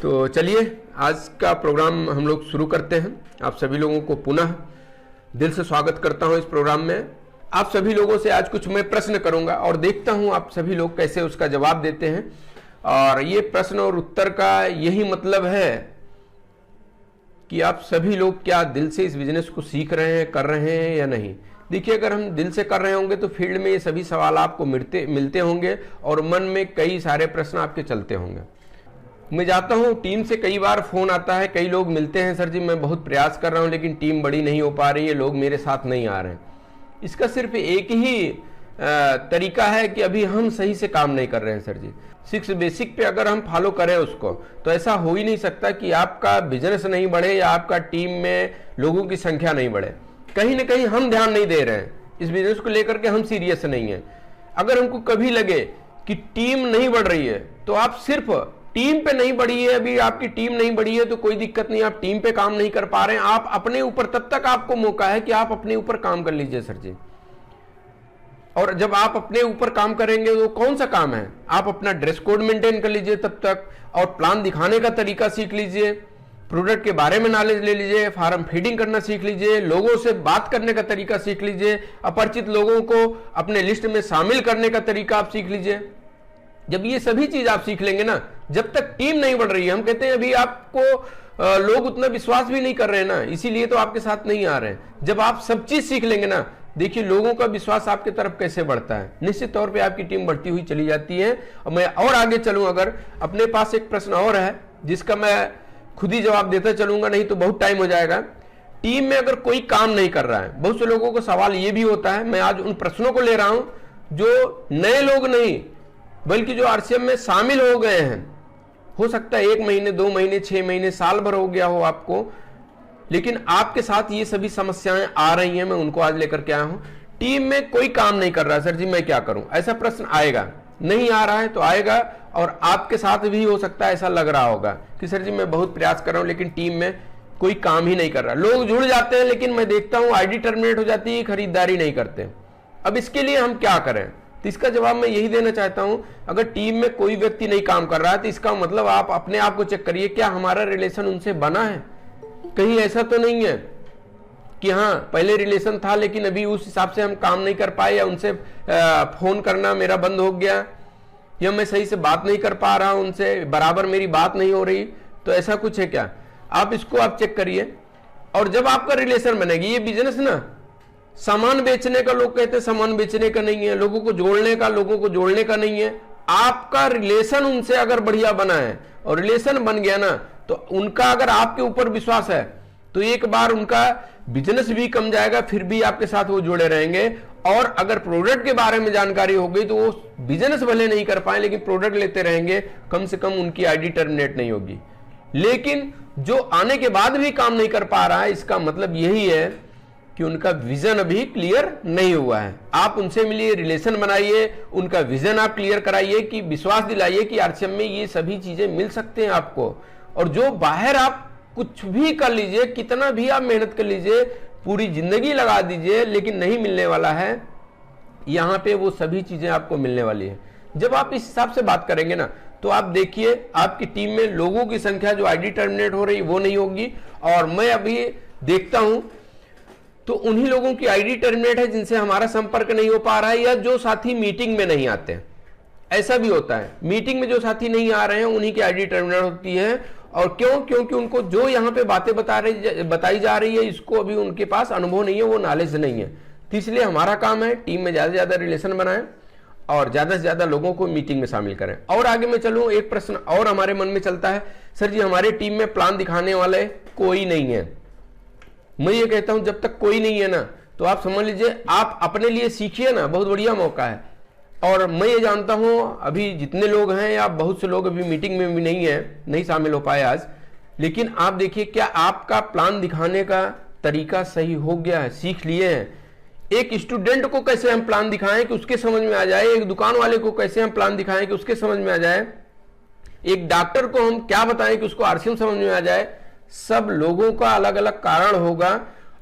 तो चलिए आज का प्रोग्राम हम लोग शुरू करते हैं। आप सभी लोगों को पुनः दिल से स्वागत करता हूं इस प्रोग्राम में। आप सभी लोगों से आज कुछ मैं प्रश्न करूंगा और देखता हूं आप सभी लोग कैसे उसका जवाब देते हैं। और ये प्रश्न और उत्तर का यही मतलब है कि आप सभी लोग क्या दिल से इस बिजनेस को सीख रहे हैं, कर रहे हैं या नहीं। देखिए, अगर हम दिल से कर रहे होंगे तो फील्ड में ये सभी सवाल आपको मिलते होंगे और मन में कई सारे प्रश्न आपके चलते होंगे। मैं जाता हूँ टीम से, कई बार फोन आता है, कई लोग मिलते हैं, सर जी मैं बहुत प्रयास कर रहा हूँ लेकिन टीम बड़ी नहीं हो पा रही है, लोग मेरे साथ नहीं आ रहे हैं। इसका सिर्फ एक ही तरीका है कि अभी हम सही से काम नहीं कर रहे हैं सर जी। 6 बेसिक पे अगर हम फॉलो करें उसको, तो ऐसा हो ही नहीं सकता कि आपका बिजनेस नहीं बढ़े या आपका टीम में लोगों की संख्या नहीं बढ़े। कहीं ना कहीं हम ध्यान नहीं दे रहे हैं इस बिजनेस को लेकर के, हम सीरियस नहीं है। अगर हमको कभी लगे कि टीम नहीं बढ़ रही है तो आप सिर्फ टीम पे नहीं बढ़ी है, अभी आपकी टीम नहीं बढ़ी है तो कोई दिक्कत नहीं, आप टीम पे काम नहीं कर पा रहे हैं, आप अपने ऊपर, तब तक आपको मौका है कि आप अपने ऊपर काम कर लीजिए सर जी। और जब आप अपने ऊपर काम करेंगे तो कौन सा काम है, आप अपना ड्रेस कोड मेंटेन कर लीजिए तब तक, और प्लान दिखाने का तरीका सीख लीजिए, प्रोडक्ट के बारे में नॉलेज ले लीजिए, फार्म फीडिंग करना सीख लीजिए, लोगों से बात करने का तरीका सीख लीजिए, अपरिचित लोगों को अपने लिस्ट में शामिल करने का तरीका आप सीख लीजिए। जब ये सभी चीज आप सीख लेंगे ना, जब तक टीम नहीं बढ़ रही है, हम कहते हैं अभी आपको लोग उतना विश्वास भी नहीं कर रहे हैं ना, इसीलिए तो आपके साथ नहीं आ रहे हैं। जब आप सब चीज सीख लेंगे ना, देखिए लोगों का विश्वास आपके तरफ कैसे बढ़ता है, निश्चित तौर पे आपकी टीम बढ़ती हुई चली जाती है। और मैं और आगे चलूं, अगर अपने पास एक प्रश्न और है जिसका मैं खुद ही जवाब देता चलूंगा, नहीं तो बहुत टाइम हो जाएगा। टीम में अगर कोई काम नहीं कर रहा है, बहुत से लोगों को सवाल ये भी होता है, मैं आज उन प्रश्नों को ले रहा हूं जो नए लोग नहीं बल्कि जो आरसीएम में शामिल हो गए हैं। हो सकता है 1 महीने, 2 महीने, 6 महीने, साल भर हो गया हो आपको, लेकिन आपके साथ ये सभी समस्याएं आ रही हैं, मैं उनको आज लेकर के आया हूं। टीम में कोई काम नहीं कर रहा सर जी, मैं क्या करूं, ऐसा प्रश्न आएगा। नहीं आ रहा है तो आएगा, और आपके साथ भी हो सकता है ऐसा लग रहा होगा कि सर जी मैं बहुत प्रयास कर रहा हूं लेकिन टीम में कोई काम ही नहीं कर रहा। लोग जुड़ जाते हैं लेकिन मैं देखता हूं आईडी टर्मिनेट हो जाती है, खरीदारी नहीं करते। अब इसके लिए हम क्या करें, तो इसका जवाब मैं यही देना चाहता हूं। अगर टीम में कोई व्यक्ति नहीं काम कर रहा है तो इसका मतलब आप अपने आप को चेक करिए, क्या हमारा रिलेशन उनसे बना है। कहीं ऐसा तो नहीं है कि हाँ पहले रिलेशन था लेकिन अभी उस हिसाब से हम काम नहीं कर पाए, या उनसे फोन करना मेरा बंद हो गया, या मैं सही से बात नहीं कर पा रहा हूं उनसे, बराबर मेरी बात नहीं हो रही, तो ऐसा कुछ है क्या। आप इसको आप चेक करिए। और जब आपका रिलेशन बनेगी, ये बिजनेस ना सामान बेचने का, लोग कहते हैं सामान बेचने का नहीं है, लोगों को जोड़ने का नहीं है। आपका रिलेशन उनसे अगर बढ़िया बना है और रिलेशन बन गया ना, तो उनका अगर आपके ऊपर विश्वास है तो एक बार उनका बिजनेस भी कम जाएगा, फिर भी आपके साथ वो जुड़े रहेंगे। और अगर प्रोडक्ट के बारे में जानकारी हो गई तो वो बिजनेस भले नहीं कर पाए लेकिन प्रोडक्ट लेते रहेंगे, कम से कम उनकी आईडी टर्मिनेट नहीं होगी। लेकिन जो आने के बाद भी काम नहीं कर पा रहा है, इसका मतलब यही है कि उनका विजन अभी क्लियर नहीं हुआ है। आप उनसे मिलिए, रिलेशन बनाइए, उनका विजन आप क्लियर कराइए, कि विश्वास दिलाइए कि आरसीएम में ये सभी चीजें मिल सकते हैं आपको। और जो बाहर आप कुछ भी कर लीजिए, कितना भी आप मेहनत कर लीजिए, पूरी जिंदगी लगा दीजिए, लेकिन नहीं मिलने वाला है, यहां पे वो सभी चीजें आपको मिलने वाली है। जब आप इस हिसाब से बात करेंगे ना, तो आप देखिए आपकी टीम में लोगों की संख्या जो आईडी टर्मिनेट हो रही वो नहीं होगी। और मैं अभी देखता हूं तो उन्हीं लोगों की आईडी टर्मिनेट है जिनसे हमारा संपर्क नहीं हो पा रहा है, या जो साथी मीटिंग में नहीं आते। ऐसा भी होता है, मीटिंग में जो साथी नहीं आ रहे हैं उन्हीं की आईडी टर्मिनेट होती है। और क्यों? क्योंकि उनको जो यहाँ पे बातें बताई जा रही है, इसको अभी उनके पास अनुभव नहीं है, वो नॉलेज नहीं है। तो इसलिए हमारा काम है टीम में ज्यादा से ज्यादा रिलेशन बनाएं और ज्यादा से ज्यादा लोगों को मीटिंग में शामिल करें। और आगे मैं चलूं, एक प्रश्न और हमारे मन में चलता है, सर जी हमारे टीम में प्लान दिखाने वाले कोई नहीं है। मैं ये कहता हूं जब तक कोई नहीं है ना, तो आप समझ लीजिए आप अपने लिए सीखिए ना, बहुत बढ़िया मौका है। और मैं ये जानता हूं अभी जितने लोग हैं, या बहुत से लोग अभी मीटिंग में भी नहीं शामिल हो पाए आज, लेकिन आप देखिए क्या आपका प्लान दिखाने का तरीका सही हो गया है, सीख लिए हैं। एक स्टूडेंट को कैसे हम प्लान दिखाएं कि उसके समझ में आ जाए, एक दुकान वाले को कैसे हम प्लान दिखाएं कि उसके समझ में आ जाए, एक डॉक्टर को हम क्या बताएं कि उसको आरसीएम समझ में आ जाए। सब लोगों का अलग अलग कारण होगा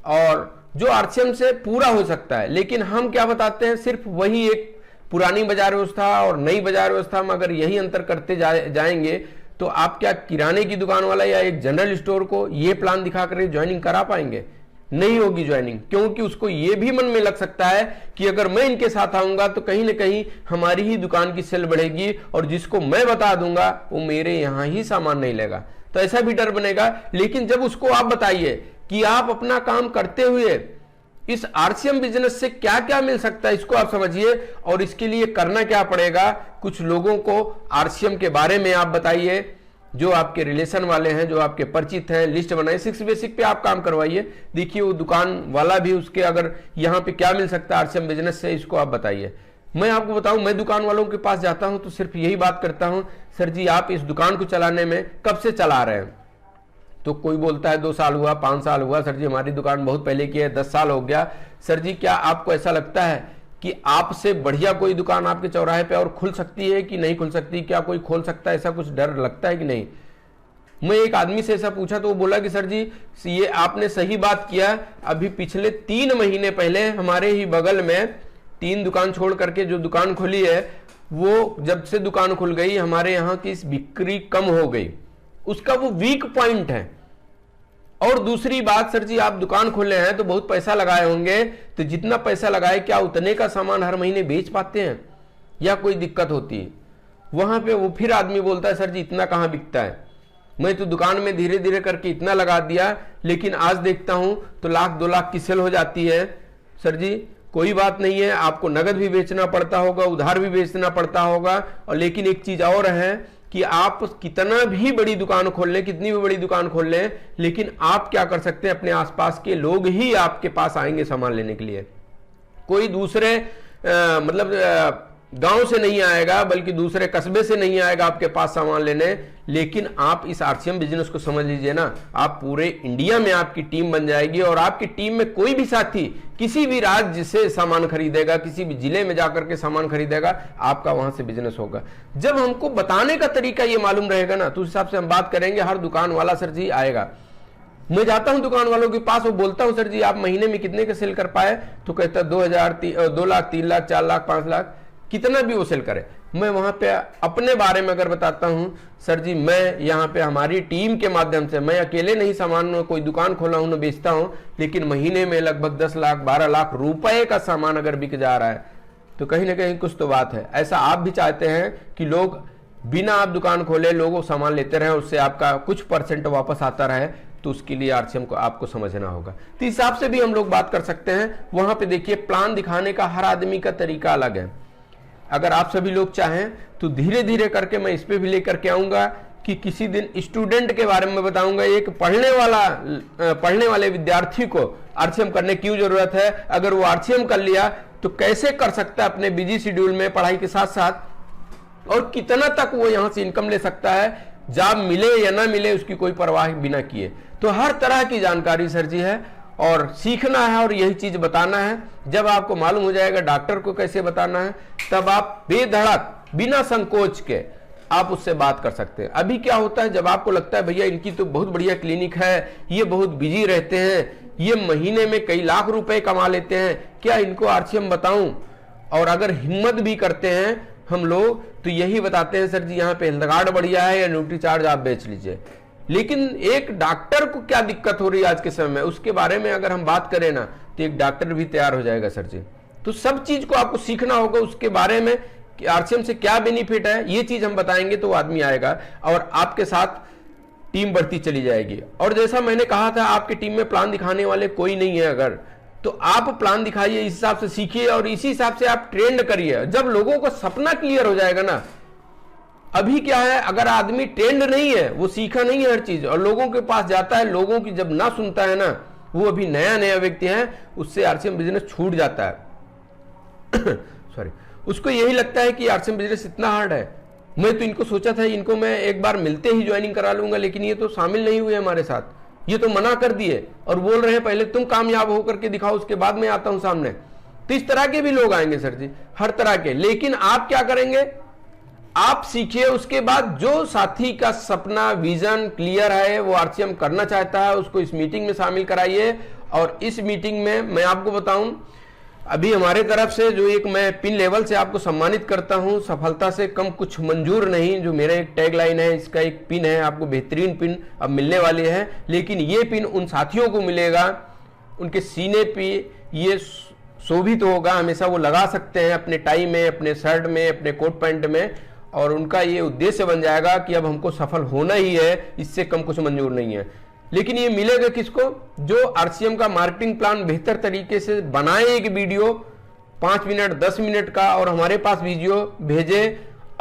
और जो आरसीएम से पूरा हो सकता है, लेकिन हम क्या बताते हैं, सिर्फ वही एक पुरानी बाजार व्यवस्था और नई बाजार व्यवस्था में अगर यही अंतर करते जाएंगे तो आप क्या किराने की दुकान वाला या एक जनरल स्टोर को ये प्लान दिखा कर ज्वाइनिंग करा पाएंगे? नहीं होगी ज्वाइनिंग, क्योंकि उसको ये भी मन में लग सकता है कि अगर मैं इनके साथ आऊंगा तो कहीं ना कहीं हमारी ही दुकान की सेल बढ़ेगी और जिसको मैं बता दूंगा वो मेरे यहां ही सामान नहीं लेगा, तो ऐसा भी डर बनेगा। लेकिन जब उसको आप बताइए कि आप अपना काम करते हुए इस आरसीएम बिजनेस से क्या क्या मिल सकता है, इसको आप समझिए और इसके लिए करना क्या पड़ेगा। कुछ लोगों को आरसीएम के बारे में आप बताइए, जो आपके रिलेशन वाले हैं, जो आपके परिचित हैं, लिस्ट बनाइए, 6 बेसिक पे आप काम करवाइए। देखिए वो दुकान वाला भी उसके अगर यहाँ पे क्या मिल सकता है आरसीएम बिजनेस से, इसको आप बताइए। मैं आपको बताऊं, मैं दुकान वालों के पास जाता हूं तो सिर्फ यही बात करता हूं, सर जी आप इस दुकान को चलाने में कब से चला रहे हैं? तो कोई बोलता है 2 साल हुआ, 5 साल हुआ। सर जी हमारी दुकान बहुत पहले की है, 10 साल हो गया। सर जी क्या आपको ऐसा लगता है कि आपसे बढ़िया कोई दुकान आपके चौराहे पे और खुल सकती है कि नहीं खुल सकती? क्या कोई खोल सकता है? ऐसा कुछ डर लगता है कि नहीं? मैं एक आदमी से ऐसा पूछा तो वो बोला कि सर जी ये आपने सही बात किया, अभी पिछले 3 महीने पहले हमारे ही बगल में 3 दुकान छोड़ करके जो दुकान खुली है, वो जब से दुकान खुल गई हमारे यहाँ की बिक्री कम हो गई। उसका वो वीक पॉइंट है। और दूसरी बात, सर जी आप दुकान खोले हैं तो बहुत पैसा लगाए होंगे, तो जितना पैसा लगाए क्या उतने का सामान हर महीने बेच पाते हैं या कोई दिक्कत होती है? वहां पे वो फिर आदमी बोलता है सर जी इतना कहां बिकता है, मैं तो दुकान में धीरे धीरे करके इतना लगा दिया, लेकिन आज देखता हूं तो 1-2 लाख की सेल हो जाती है। सर जी कोई बात नहीं है, आपको नगद भी बेचना पड़ता होगा, उधार भी बेचना पड़ता होगा, और लेकिन एक चीज और है कि आप कितना भी बड़ी दुकान खोल लें, कितनी भी बड़ी दुकान खोल लें, लेकिन आप क्या कर सकते हैं, अपने आसपास के लोग ही आपके पास आएंगे सामान लेने के लिए। कोई दूसरे गांव से नहीं आएगा, बल्कि दूसरे कस्बे से नहीं आएगा आपके पास सामान लेने। लेकिन आप इस आरसीएम बिजनेस को समझ लीजिए ना, आप पूरे इंडिया में आपकी टीम बन जाएगी और आपकी टीम में कोई भी साथी किसी भी राज्य से सामान खरीदेगा, किसी भी जिले में जाकर के सामान खरीदेगा, आपका वहां से बिजनेस होगा। जब हमको बताने का तरीका ये मालूम रहेगा ना, तो उस हिसाब से हम बात करेंगे। हर दुकान वाला सर जी आएगा, मैं जाता हूं दुकान वालों के पास, वो बोलता हूं सर जी आप महीने में कितने का सेल कर पाए, तो कहता है 2 लाख, 3 लाख, 4 लाख, 5 लाख, कितना भी वो सेल करे। मैं वहां पे अपने बारे में अगर बताता हूं, सर जी मैं यहाँ पे हमारी टीम के माध्यम से, मैं अकेले नहीं सामान कोई दुकान खोला हूं, न बेचता हूं, लेकिन महीने में लगभग 10 लाख 12 लाख रुपए का सामान अगर बिक जा रहा है, तो कहीं ना कहीं कुछ तो बात है। ऐसा आप भी चाहते हैं कि लोग बिना आप दुकान खोले लोगों सामान लेते रहे, उससे आपका कुछ % वापस आता रहे, तो उसके लिए आरसीएम को आपको समझना होगा। तो इस हिसाब से भी हम लोग बात कर सकते हैं। वहां पे देखिए प्लान दिखाने का हर आदमी का तरीका अलग है। अगर आप सभी लोग चाहें तो धीरे धीरे करके मैं इस पे भी लेकर के आऊंगा कि किसी दिन स्टूडेंट के बारे में बताऊंगा, एक पढ़ने वाले विद्यार्थी को आरसीएम करने की जरूरत है। अगर वो आरसीएम कर लिया तो कैसे कर सकता है अपने बिजी शेड्यूल में पढ़ाई के साथ साथ, और कितना तक वो यहां से इनकम ले सकता है, जॉब मिले या ना मिले उसकी कोई परवाह बिना किए। तो हर तरह की जानकारी सर जी है और सीखना है और यही चीज बताना है। जब आपको मालूम हो जाएगा डॉक्टर को कैसे बताना है, तब आप बेधड़क बिना संकोच के आप उससे बात कर सकते हैं। अभी क्या होता है, जब आपको लगता है भैया इनकी तो बहुत बढ़िया क्लिनिक है, ये बहुत बिजी रहते हैं, ये महीने में कई लाख रुपए कमा लेते हैं, क्या इनको आरसीएम बताऊं? और अगर हिम्मत भी करते हैं हम लोग तो यही बताते हैं सर जी यहाँ पे हेल्थ कार्ड बढ़िया है या न्यूट्री चार्ज आप बेच लीजिए। लेकिन एक डॉक्टर को क्या दिक्कत हो रही है आज के समय में, उसके बारे में अगर हम बात करें ना, तो एक डॉक्टर भी तैयार हो जाएगा सर जी। तो सब चीज को आपको सीखना होगा, उसके बारे में कि आरसीएम से क्या बेनिफिट है, ये चीज हम बताएंगे तो आदमी आएगा और आपके साथ टीम बढ़ती चली जाएगी। और जैसा मैंने कहा था, आपकी टीम में प्लान दिखाने वाले कोई नहीं है, अगर तो आप प्लान दिखाइए, इस हिसाब से सीखिए और इसी हिसाब से आप ट्रेंड करिए। जब लोगों को सपना क्लियर हो जाएगा ना, अभी क्या है, अगर आदमी ट्रेंड नहीं है, वो सीखा नहीं है हर चीज और लोगों के पास जाता है, लोगों की जब ना सुनता है ना, वो अभी नया नया व्यक्ति है, उससे आरसीएम बिजनेस छूट जाता है सॉरी, उसको यही लगता है कि आरसीएम बिजनेस इतना हार्ड है। मैं तो इनको सोचा था इनको मैं एक बार मिलते ही ज्वाइनिंग करा लूंगा, लेकिन ये तो शामिल नहीं हुए हमारे साथ, ये तो मना कर दिए और बोल रहे हैं पहले तुम कामयाब होकर के दिखाओ, उसके बाद मैं आता हूं सामने। तो इस तरह के भी लोग आएंगे सर जी, हर तरह के। लेकिन आप क्या करेंगे, आप सीखिए, उसके बाद जो साथी का सपना विजन क्लियर है, वो आरसीएम करना चाहता है, उसको इस मीटिंग में शामिल कराइए। और इस मीटिंग में मैं आपको बताऊं, अभी हमारे तरफ से जो एक मैं पिन लेवल से आपको सम्मानित करता हूं, सफलता से कम कुछ मंजूर नहीं, जो मेरा एक टैग लाइन है, इसका एक पिन है, आपको बेहतरीन पिन अब मिलने वाली है। लेकिन ये पिन उन साथियों को मिलेगा, उनके सीने पे ये शोभित होगा, हमेशा वो लगा सकते हैं अपने टाई में, अपने शर्ट में, अपने कोट पैंट में, और उनका ये उद्देश्य बन जाएगा कि अब हमको सफल होना ही है, इससे कम कुछ मंजूर नहीं है। लेकिन ये मिलेगा किसको? जो आरसीएम का मार्केटिंग प्लान बेहतर तरीके से बनाए, एक वीडियो 5 मिनट 10 मिनट का और हमारे पास वीडियो भेजे,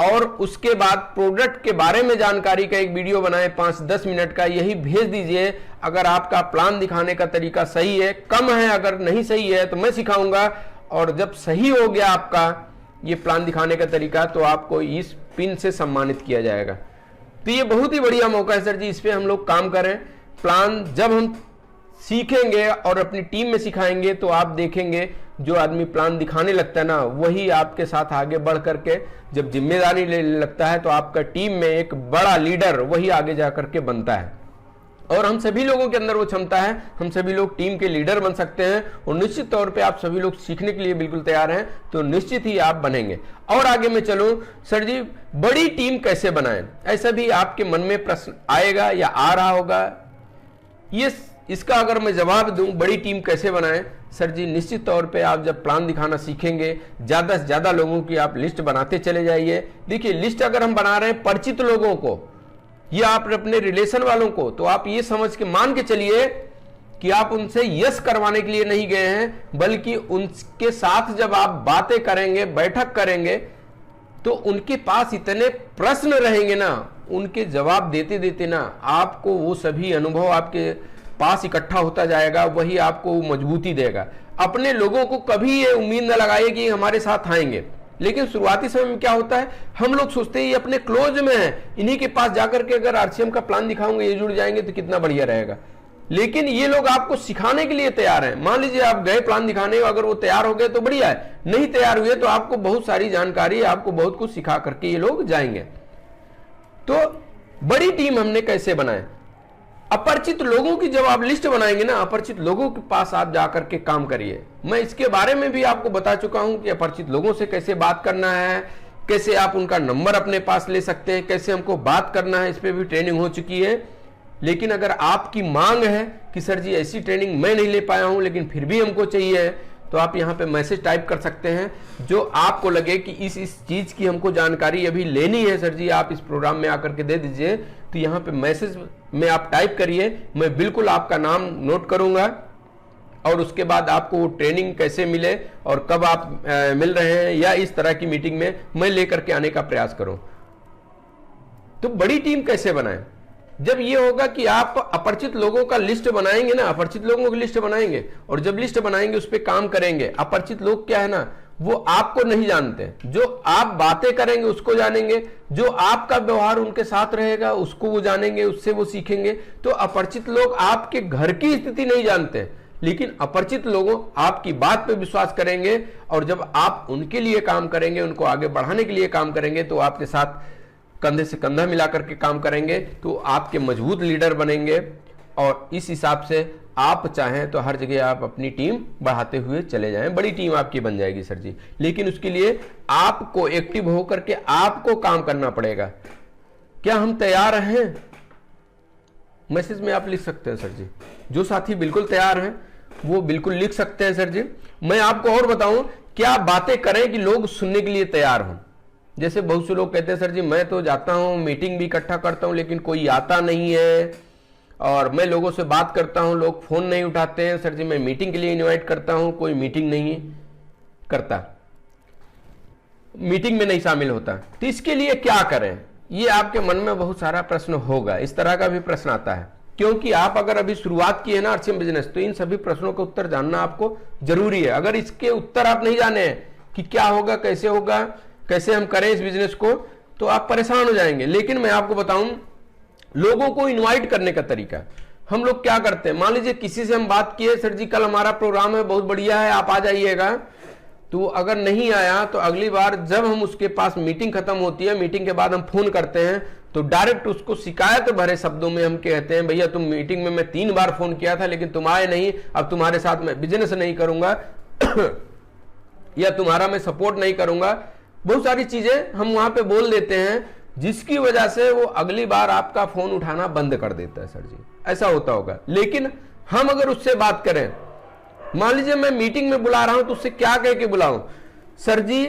और उसके बाद प्रोडक्ट के बारे में जानकारी का एक वीडियो बनाए 5-10 मिनट का, यही भेज दीजिए। अगर आपका प्लान दिखाने का तरीका सही है, कम है, अगर नहीं सही है तो मैं सिखाऊंगा, और जब सही हो गया आपका ये प्लान दिखाने का तरीका, तो आपको इस पिन से सम्मानित किया जाएगा। तो ये बहुत ही बढ़िया मौका है सर जी, इस पे हम लोग काम करें। प्लान जब हम सीखेंगे और अपनी टीम में सिखाएंगे तो आप देखेंगे जो आदमी प्लान दिखाने लगता है ना, वही आपके साथ आगे बढ़ करके जब जिम्मेदारी लेने लगता है तो आपका टीम में एक बड़ा लीडर वही आगे जा करके बनता है। और हम सभी लोगों के अंदर वो क्षमता है, हम सभी लोग टीम के लीडर बन सकते हैं, और निश्चित तौर पे आप सभी लोग सीखने के लिए बिल्कुल तैयार हैं तो निश्चित ही आप बनेंगे। और आगे मैं चलूं, सर जी बड़ी टीम कैसे बनाएं, ऐसा भी आपके मन में प्रश्न आएगा या आ रहा होगा। ये इसका अगर मैं जवाब दूं, बड़ी टीम कैसे बनाएं, सर जी निश्चित तौर पे आप जब प्लान दिखाना सीखेंगे, ज्यादा से ज्यादा लोगों की आप लिस्ट बनाते चले जाइए। देखिए लिस्ट अगर हम बना रहे हैं परिचित लोगों को या आप अपने रिलेशन वालों को, तो आप ये समझ के मान के चलिए कि आप उनसे यस करवाने के लिए नहीं गए हैं, बल्कि उनके साथ जब आप बातें करेंगे, बैठक करेंगे, तो उनके पास इतने प्रश्न रहेंगे ना, उनके जवाब देते देते ना आपको वो सभी अनुभव आपके पास इकट्ठा होता जाएगा, वही आपको मजबूती देगा। अपने लोगों को कभी ये उम्मीद न लगाइए कि हमारे साथ आएंगे, लेकिन शुरुआती समय में क्या होता है, हम लोग सोचते हैं ये अपने क्लोज में है, इन्हीं के पास जाकर के अगर आरसीएम का प्लान दिखाऊंगे, ये जुड़ जाएंगे तो कितना बढ़िया रहेगा। लेकिन ये लोग आपको सिखाने के लिए तैयार हैं। मान लीजिए आप गए प्लान दिखाने, अगर वो तैयार हो गए तो बढ़िया है, नहीं तैयार हुए तो आपको बहुत सारी जानकारी, आपको बहुत कुछ सिखा करके ये लोग जाएंगे। तो बड़ी टीम हमने कैसे बनाए? अपरिचित लोगों की जब आप लिस्ट बनाएंगे ना, अपरिचित लोगों के पास आप जाकर के काम करिए। मैं इसके बारे में भी आपको बता चुका हूं कि अपरिचित लोगों से कैसे बात करना है, कैसे आप उनका नंबर अपने पास ले सकते हैं, कैसे हमको बात करना है, इस पे भी ट्रेनिंग हो चुकी है। लेकिन अगर आपकी मांग है कि सर जी ऐसी ट्रेनिंग मैं नहीं ले पाया हूं लेकिन फिर भी हमको चाहिए, तो आप यहाँ पे मैसेज टाइप कर सकते हैं, जो आपको लगे कि इस चीज की हमको जानकारी अभी लेनी है सर जी, आप इस प्रोग्राम में आकर के दे दीजिए। तो यहाँ पे मैसेज में आप टाइप करिए, मैं बिल्कुल आपका नाम नोट करूंगा, और उसके बाद आपको वो ट्रेनिंग कैसे मिले और कब आप मिल रहे हैं, या इस तरह की मीटिंग में मैं लेकर के आने का प्रयास करूं। तो बड़ी टीम कैसे बनाएं? जब ये होगा कि आप अपरिचित लोगों का लिस्ट बनाएंगे ना, अपरिचित लोगों की लिस्ट बनाएंगे, और जब लिस्ट बनाएंगे उस पर काम करेंगे। अपरिचित लोग क्या है ना, वो आपको नहीं जानते, जो आप बातें करेंगे उसको जानेंगे, जो आपका व्यवहार उनके साथ रहेगा उसको वो जानेंगे, उससे वो सीखेंगे। तो अपरिचित लोग आपके घर की स्थिति नहीं जानते, लेकिन अपरिचित लोगों आपकी बात पे विश्वास करेंगे, और जब आप उनके लिए काम करेंगे, उनको आगे बढ़ाने के लिए काम करेंगे, तो आपके साथ कंधे से कंधा मिलाकर के काम करेंगे, तो आपके मजबूत लीडर बनेंगे। और इस हिसाब से आप चाहें तो हर जगह आप अपनी टीम बढ़ाते हुए चले जाएं, बड़ी टीम आपकी बन जाएगी सर जी। लेकिन उसके लिए आपको एक्टिव होकर के आपको काम करना पड़ेगा। क्या हम तैयार हैं? मैसेज में आप लिख सकते हैं सर जी। जो साथी बिल्कुल तैयार हैं वो बिल्कुल लिख सकते हैं सर जी। मैं आपको और बताऊं, क्या बातें करें कि लोग सुनने के लिए तैयार हों। जैसे बहुत से लोग कहते हैं सर जी मैं तो जाता हूं, मीटिंग भी इकट्ठा करता हूं, लेकिन कोई आता नहीं है, और मैं लोगों से बात करता हूं, लोग फोन नहीं उठाते हैं। सर जी मैं मीटिंग के लिए इनवाइट करता हूं, कोई मीटिंग नहीं करता, मीटिंग में नहीं शामिल होता। तो इसके लिए क्या करें? ये आपके मन में बहुत सारा प्रश्न होगा, इस तरह का भी प्रश्न आता है, क्योंकि आप अगर अभी शुरुआत की है ना आरसीएम बिजनेस, तो इन सभी प्रश्नों का उत्तर जानना आपको जरूरी है। अगर इसके उत्तर आप नहीं जाने कि क्या होगा, कैसे होगा, कैसे हम करें इस बिजनेस को, तो आप परेशान हो जाएंगे। लेकिन मैं आपको बताऊं, लोगों को इनवाइट करने का तरीका हम लोग क्या करते हैं। मान लीजिए किसी से हम बात किए, सर जी कल हमारा प्रोग्राम है, बहुत बढ़िया है, आप आ जाइएगा। तो अगर नहीं आया तो अगली बार जब हम उसके पास मीटिंग खत्म होती है, मीटिंग के बाद हम फोन करते हैं, तो डायरेक्ट उसको शिकायत भरे शब्दों में हम कहते हैं, भैया तुम मीटिंग में मैं 3 बार फोन किया था लेकिन तुम आए नहीं, अब तुम्हारे साथ मैं बिजनेस नहीं करूंगा। या तुम्हारा मैं सपोर्ट नहीं करूंगा, बहुत सारी चीजें हम वहां पे बोल देते हैं, जिसकी वजह से वो अगली बार आपका फोन उठाना बंद कर देता है। सर जी ऐसा होता होगा। लेकिन हम अगर उससे बात करें, मान लीजिए मैं मीटिंग में बुला रहा हूं तो उससे क्या कह के बुलाऊं, सर जी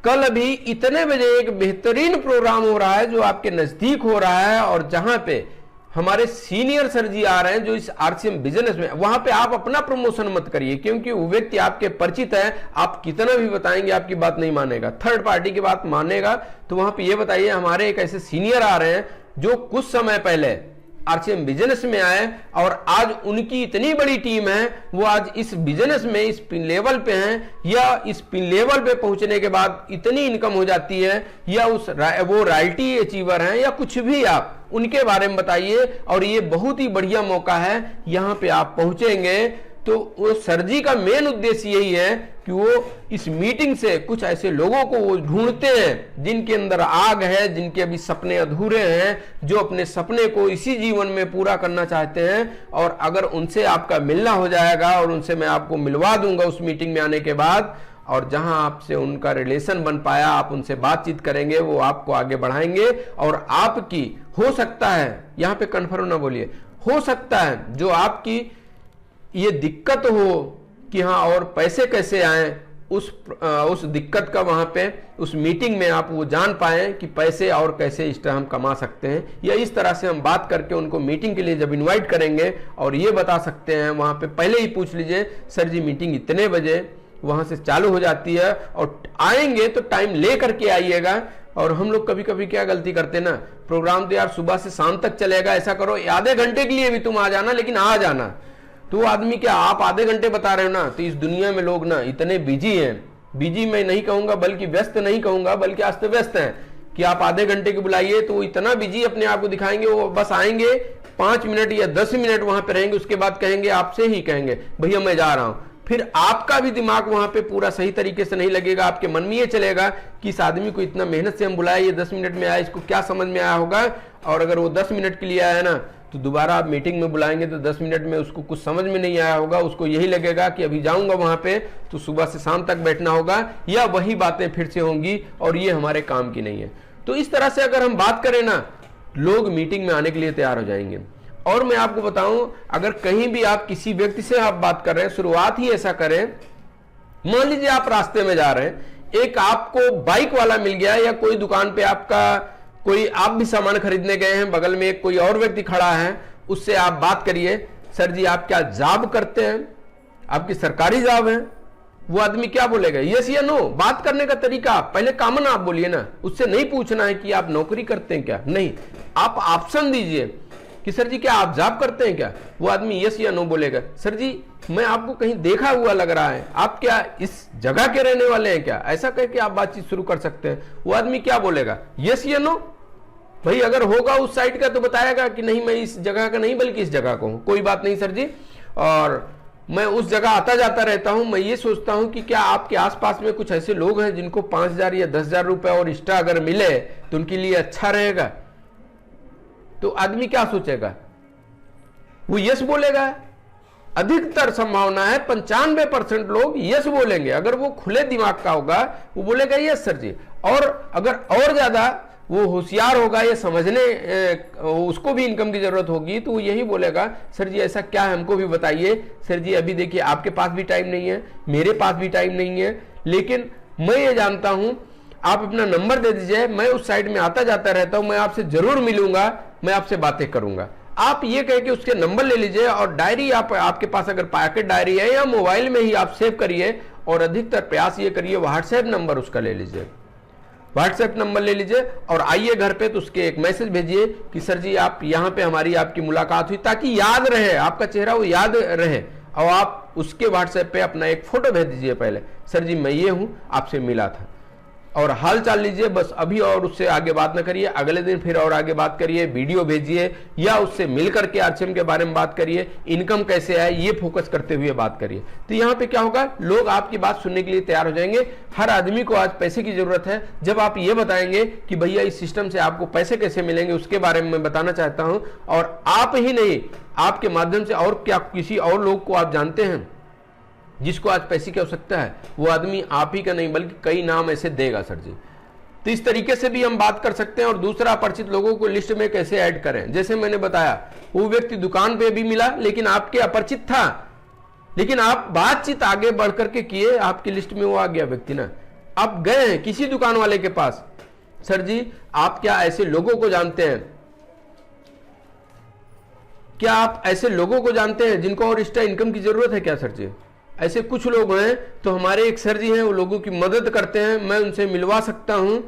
कल अभी इतने बजे एक बेहतरीन प्रोग्राम हो रहा है जो आपके नजदीक हो रहा है, और जहां पे हमारे सीनियर सर जी आ रहे हैं जो इस आरसीएम बिजनेस में, वहां पे आप अपना प्रमोशन मत करिए, क्योंकि वो व्यक्ति आपके परिचित है, आप कितना भी बताएंगे आपकी बात नहीं मानेगा, थर्ड पार्टी की बात मानेगा। तो वहां पे ये बताइए हमारे एक ऐसे सीनियर आ रहे हैं जो कुछ समय पहले आरसीएम बिजनेस में आए और आज उनकी इतनी बड़ी टीम है, वो आज इस बिजनेस में इस पिन लेवल पे हैं, या इस पिन लेवल पे पहुंचने के बाद इतनी इनकम हो जाती है, या वो रॉयल्टी अचीवर हैं, या कुछ भी आप उनके बारे में बताइए। और ये बहुत ही बढ़िया मौका है, यहां पे आप पहुंचेंगे तो वो सर जी का मेन उद्देश्य यही है कि वो इस मीटिंग से कुछ ऐसे लोगों को वो ढूंढते हैं जिनके अंदर आग है, जिनके अभी सपने अधूरे हैं, जो अपने सपने को इसी जीवन में पूरा करना चाहते हैं। और अगर उनसे आपका मिलना हो जाएगा, और उनसे मैं आपको मिलवा दूंगा उस मीटिंग में आने के बाद, और जहां आपसे उनका रिलेशन बन पाया, आप उनसे बातचीत करेंगे, वो आपको आगे बढ़ाएंगे, और आपकी हो सकता है, यहां पे कन्फर्म ना बोलिए, हो सकता है जो आपकी ये दिक्कत हो कि हाँ और पैसे कैसे आए, उस दिक्कत का वहां पे उस मीटिंग में आप वो जान पाए कि पैसे और कैसे इस तरह हम कमा सकते हैं, या इस तरह से हम बात करके उनको मीटिंग के लिए जब इनवाइट करेंगे और ये बता सकते हैं, वहां पे पहले ही पूछ लीजिए सर जी मीटिंग इतने बजे वहां से चालू हो जाती है, और आएंगे तो टाइम ले करके आइएगा। और हम लोग कभी कभी क्या गलती करते हैं ना, प्रोग्राम तो यार सुबह से शाम तक चलेगा, ऐसा करो आधे घंटे के लिए भी तुम आ जाना, लेकिन आ जाना। तो आदमी क्या, आप आधे घंटे बता रहे हो ना, तो इस दुनिया में लोग ना इतने बिजी हैं, बिजी मैं नहीं कहूंगा बल्कि व्यस्त नहीं कहूंगा बल्कि अस्त व्यस्त हैं, कि आप आधे घंटे के बुलाइए तो वो इतना बिजी अपने आप को दिखाएंगे, वो बस आएंगे 5 मिनट या 10 मिनट वहां पे रहेंगे, उसके बाद कहेंगे, आपसे ही कहेंगे भैया मैं जा रहा हूं। फिर आपका भी दिमाग वहां पे पूरा सही तरीके से नहीं लगेगा, आपके मन में ये चलेगा कि इस आदमी को इतना मेहनत से हम बुलाए, ये 10 मिनट में आया, इसको क्या समझ में आया होगा। और अगर वो 10 मिनट के लिए आया ना, तो दोबारा आप मीटिंग में बुलाएंगे तो 10 मिनट में उसको कुछ समझ में नहीं आया होगा, उसको यही लगेगा कि अभी जाऊंगा वहां पे तो सुबह से शाम तक बैठना होगा, या वही बातें फिर से होंगी, और ये हमारे काम की नहीं है। तो इस तरह से अगर हम बात करें ना, लोग मीटिंग में आने के लिए तैयार हो जाएंगे। और मैं आपको बताऊं, अगर कहीं भी आप किसी व्यक्ति से आप बात कर रहे हैं, शुरुआत ही ऐसा करें, मान लीजिए आप रास्ते में जा रहे हैं, एक आपको बाइक वाला मिल गया, या कोई दुकान पे आपका कोई, आप भी सामान खरीदने गए हैं, बगल में एक कोई और व्यक्ति खड़ा है, उससे आप बात करिए, सर जी आप क्या जॉब करते हैं, आपकी सरकारी जॉब है। वो आदमी क्या बोलेगा, यस या नो। बात करने का तरीका पहले कॉमन आप बोलिए ना, उससे नहीं पूछना है कि आप नौकरी करते हैं क्या, नहीं, आप ऑप्शन दीजिए कि सर जी क्या आप जॉब करते हैं क्या। वो आदमी यस या नो बोलेगा, सर जी मैं आपको कहीं देखा हुआ लग रहा है, आप क्या इस जगह के रहने वाले हैं क्या, ऐसा कह के आप बातचीत शुरू कर सकते हैं। वो आदमी क्या बोलेगा, यस या नो। भाई अगर होगा उस साइड का तो बताएगा कि नहीं मैं इस जगह का नहीं बल्कि इस जगह को हूं, कोई बात नहीं सर जी, और मैं उस जगह आता जाता रहता हूं। मैं ये सोचता हूं कि क्या आपके आसपास में कुछ ऐसे लोग हैं जिनको 5,000 या 10,000 रुपए और एक्स्ट्रा अगर मिले तो उनके लिए अच्छा रहेगा। तो आदमी क्या सोचेगा, वो यस बोलेगा। अधिकतर संभावना है 95% लोग यस बोलेंगे। अगर वो खुले दिमाग का होगा वो बोलेगा यस सर जी। और अगर और ज्यादा वो होशियार होगा, ये समझने उसको भी इनकम की जरूरत होगी, तो वो यही बोलेगा सर जी ऐसा क्या है हमको भी बताइए। सर जी अभी देखिए आपके पास भी टाइम नहीं है, मेरे पास भी टाइम नहीं है, लेकिन मैं ये जानता हूं, आप अपना नंबर दे दीजिए, मैं उस साइड में आता जाता रहता हूं, मैं आपसे जरूर मिलूंगा, मैं आपसे बातें करूंगा। आप ये कह के उसके नंबर ले लीजिए, और डायरी आपके पास अगर पैकेट डायरी है या मोबाइल में ही आप सेव करिए, और अधिकतर प्रयास ये करिए व्हाट्सएप नंबर उसका ले लीजिए, व्हाट्सएप नंबर ले लीजिए और आइए घर पे, तो उसके एक मैसेज भेजिए कि सर जी आप यहाँ पे हमारी आपकी मुलाकात हुई, ताकि याद रहे आपका चेहरा, वो याद रहे। और आप उसके व्हाट्सएप पे अपना एक फोटो भेज दीजिए पहले, सर जी मैं ये हूं, आपसे मिला था, और हाल चाल लीजिए बस अभी, और उससे आगे बात ना करिए। अगले दिन फिर और आगे बात करिए, वीडियो भेजिए या उससे मिल करके आरसीएम के बारे में बात करिए, इनकम कैसे आए ये फोकस करते हुए बात करिए। तो यहाँ पे क्या होगा, लोग आपकी बात सुनने के लिए तैयार हो जाएंगे। हर आदमी को आज पैसे की जरूरत है। जब आप ये बताएंगे कि भैया इस सिस्टम से आपको पैसे कैसे मिलेंगे, उसके बारे में मैं बताना चाहता हूं। और आप ही नहीं, आपके माध्यम से और क्या किसी और लोग को आप जानते हैं जिसको आज पैसे की आवश्यकता है, वो आदमी आप ही का नहीं बल्कि कई नाम ऐसे देगा सर जी। तो इस तरीके से भी हम बात कर सकते हैं। और दूसरा, अपरिचित लोगों को लिस्ट में कैसे ऐड करें। जैसे मैंने बताया, वो व्यक्ति दुकान पे भी मिला लेकिन आपके अपरिचित था, लेकिन आप बातचीत आगे बढ़ करके किए, आपकी लिस्ट में वो आ गया व्यक्ति ना। आप गए हैं किसी दुकान वाले के पास, सर जी आप क्या ऐसे लोगों को जानते हैं, क्या आप ऐसे लोगों को जानते हैं जिनको और एक्स्ट्रा इनकम की जरूरत है क्या सर जी? ऐसे कुछ लोग हैं, तो हमारे एक सर जी हैं, वो लोगों की मदद करते हैं, मैं उनसे मिलवा सकता हूं।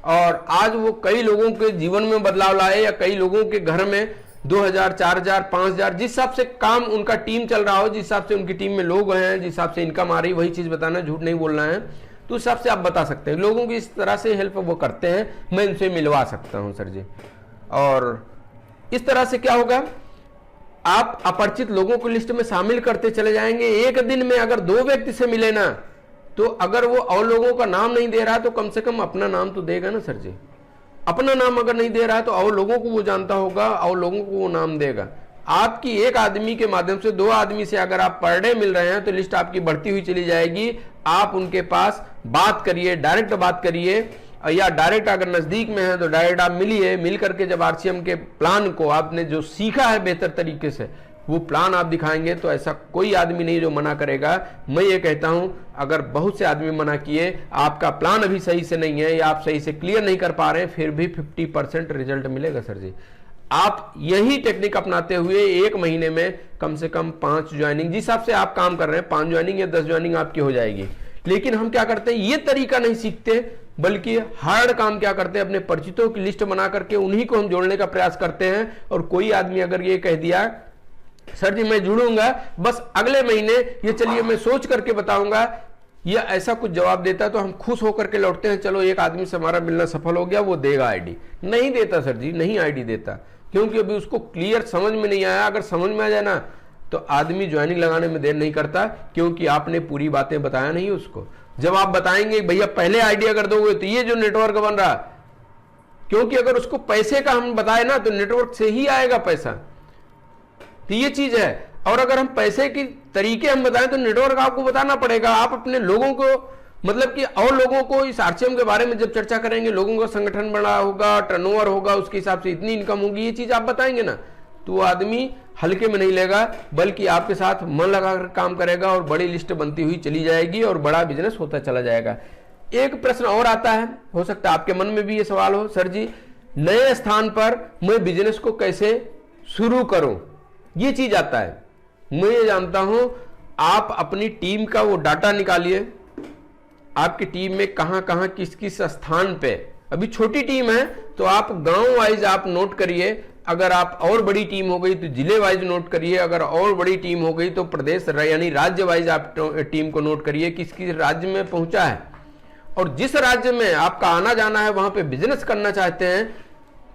और आज वो कई लोगों के जीवन में बदलाव लाए, या कई लोगों के घर में 2000, 4000, 5000, जिस हिसाब से काम उनका टीम चल रहा हो, जिस हिसाब से उनकी टीम में लोग हैं, जिस हिसाब से इनकम आ रही, वही चीज बताना, झूठ नहीं बोलना है। तो उस हिसाब से आप बता सकते हैं, लोगों की इस तरह से हेल्प वो करते हैं, मैं इनसे मिलवा सकता हूं सर जी। और इस तरह से क्या होगा, आप अपरिचित लोगों को लिस्ट में शामिल करते चले जाएंगे। एक दिन में अगर 2 व्यक्ति से मिले ना, तो अगर वो और लोगों का नाम नहीं दे रहा तो कम से कम अपना नाम तो देगा ना सर जी। अपना नाम अगर नहीं दे रहा है तो और लोगों को वो जानता होगा, और लोगों को वो नाम देगा। आपकी एक आदमी के माध्यम से 2 आदमी से अगर आप पर डे मिल रहे हैं तो लिस्ट आपकी बढ़ती हुई चली जाएगी। आप उनके पास बात करिए, डायरेक्ट बात करिए, या डायरेक्ट अगर नजदीक में है तो डायरेक्ट आप मिलिए। मिल करके जब आरसीएम के प्लान को आपने जो सीखा है बेहतर तरीके से, वो प्लान आप दिखाएंगे तो ऐसा कोई आदमी नहीं जो मना करेगा। मैं ये कहता हूं, अगर बहुत से आदमी मना किए, आपका प्लान अभी सही से नहीं है या आप सही से क्लियर नहीं कर पा रहे हैं, फिर भी 50% रिजल्ट मिलेगा सर जी। आप यही टेक्निक अपनाते हुए 1 महीने में कम से कम 5 ज्वाइनिंग, जिस हिसाब से आप काम कर रहे हैं 5 ज्वाइनिंग या 10 ज्वाइनिंग आपकी हो जाएगी। लेकिन हम क्या करते हैं, ये तरीका नहीं सीखते, बल्कि हार्ड काम क्या करते हैं, अपने परिचितों की लिस्ट बना करके उन्हीं को हम जोड़ने का प्रयास करते हैं। और कोई आदमी अगर ये कह दिया सर जी मैं जुड़ूंगा, बस अगले महीने ये चलिए मैं सोच करके बताऊंगा, या ऐसा कुछ जवाब देता है तो हम खुश होकर के लौटते हैं, चलो एक आदमी से हमारा मिलना सफल हो गया, वो देगा आईडी। नहीं देता सर जी, नहीं आईडी देता, क्योंकि अभी उसको क्लियर समझ में नहीं आया। अगर समझ में आ जाए ना तो आदमी ज्वाइनिंग लगाने में देर नहीं करता, क्योंकि आपने पूरी बातें बताया नहीं उसको। जब आप बताएंगे भैया पहले आईडी अगर दोगे तो ये जो नेटवर्क बन रहा, क्योंकि अगर उसको पैसे का हम बताए ना तो नेटवर्क से ही आएगा पैसा, तो ये चीज है। और अगर हम पैसे की तरीके हम बताएं तो नेटवर्क आपको बताना पड़ेगा। आप अपने लोगों को, मतलब कि और लोगों को इस आरसीएम के बारे में जब चर्चा करेंगे, लोगों का संगठन बड़ा होगा, टर्नओवर होगा, उसके हिसाब से इतनी इनकम होगी, ये चीज आप बताएंगे ना, तो वो आदमी हल्के में नहीं लेगा, बल्कि आपके साथ मन लगाकर काम करेगा और बड़ी लिस्ट बनती हुई चली जाएगी और बड़ा बिजनेस होता चला जाएगा। एक प्रश्न और आता है, हो सकता है आपके मन में भी ये सवाल हो, सर जी नए स्थान पर मैं बिजनेस को कैसे शुरू करूं, ये चीज आता है। मैं ये जानता हूं, आप अपनी टीम का वो डाटा निकालिए, आपकी टीम में कहां कहां किस किस स्थान पे, अभी छोटी टीम है तो आप गांव वाइज आप नोट करिए, अगर आप और बड़ी टीम हो गई तो जिले वाइज नोट करिए, अगर और बड़ी टीम हो गई तो प्रदेश यानी राज्य वाइज आप टीम को नोट करिए, किस किस राज्य में पहुंचा है। और जिस राज्य में आपका आना जाना है, वहां पे बिजनेस करना चाहते हैं,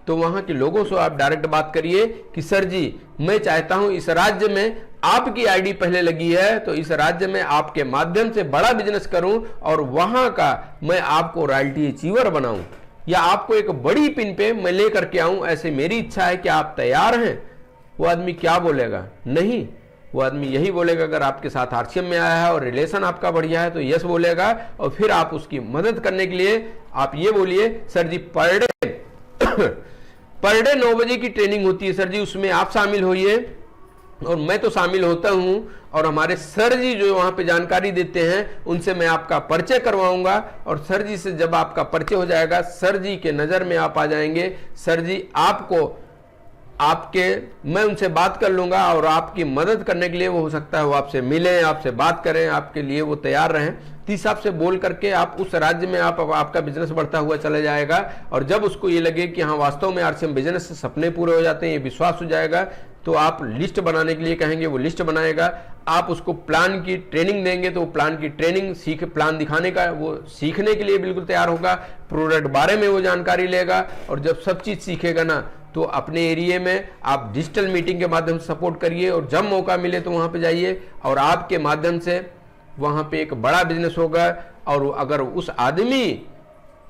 तो वहां के लोगों से आप डायरेक्ट बात करिए कि सर जी मैं चाहता हूं इस राज्य में आपकी आईडी पहले लगी है, तो इस राज्य में आपके माध्यम से बड़ा बिजनेस करूं और वहां का मैं आपको रॉयल्टी अचीवर बनाऊं, या आपको एक बड़ी पिन पे मैं लेकर के आऊं, ऐसे मेरी इच्छा है कि आप तैयार हैं। वो आदमी क्या बोलेगा? नहीं, वो आदमी यही बोलेगा, अगर आपके साथ आरसीएम में आया है और रिलेशन आपका बढ़िया है तो यस बोलेगा। और फिर आप उसकी मदद करने के लिए आप ये बोलिए, सर जी पर डे 9 बजे की ट्रेनिंग होती है सर जी, उसमें आप शामिल होइए। और मैं तो शामिल होता हूं, और हमारे सर जी जो वहां पे जानकारी देते हैं उनसे मैं आपका परिचय करवाऊंगा। और सर जी से जब आपका परिचय हो जाएगा, सर जी के नजर में आप आ जाएंगे, सर जी मैं उनसे बात कर लूंगा और आपकी मदद करने के लिए वो हो सकता है वो आपसे मिलें, आपसे बात करें, आपके लिए वो तैयार रहें। तो इस हिसाब से बोल करके आप उस राज्य में आपका बिजनेस बढ़ता हुआ चला जाएगा। और जब उसको ये लगे कि हाँ वास्तव में आरसीएम बिजनेस से सपने पूरे हो जाते हैं, ये विश्वास हो जाएगा, तो आप लिस्ट बनाने के लिए कहेंगे, वो लिस्ट बनाएगा। आप उसको प्लान की ट्रेनिंग देंगे तो वो प्लान की ट्रेनिंग प्लान दिखाने का वो सीखने के लिए बिल्कुल तैयार होगा। प्रोडक्ट बारे में वो जानकारी लेगा, और जब सब चीज सीखेगा ना, तो अपने एरिया में आप डिजिटल मीटिंग के माध्यम से सपोर्ट करिए, और जब मौका मिले तो वहां पे जाइए, और आपके माध्यम से वहां पे एक बड़ा बिजनेस होगा। और अगर उस आदमी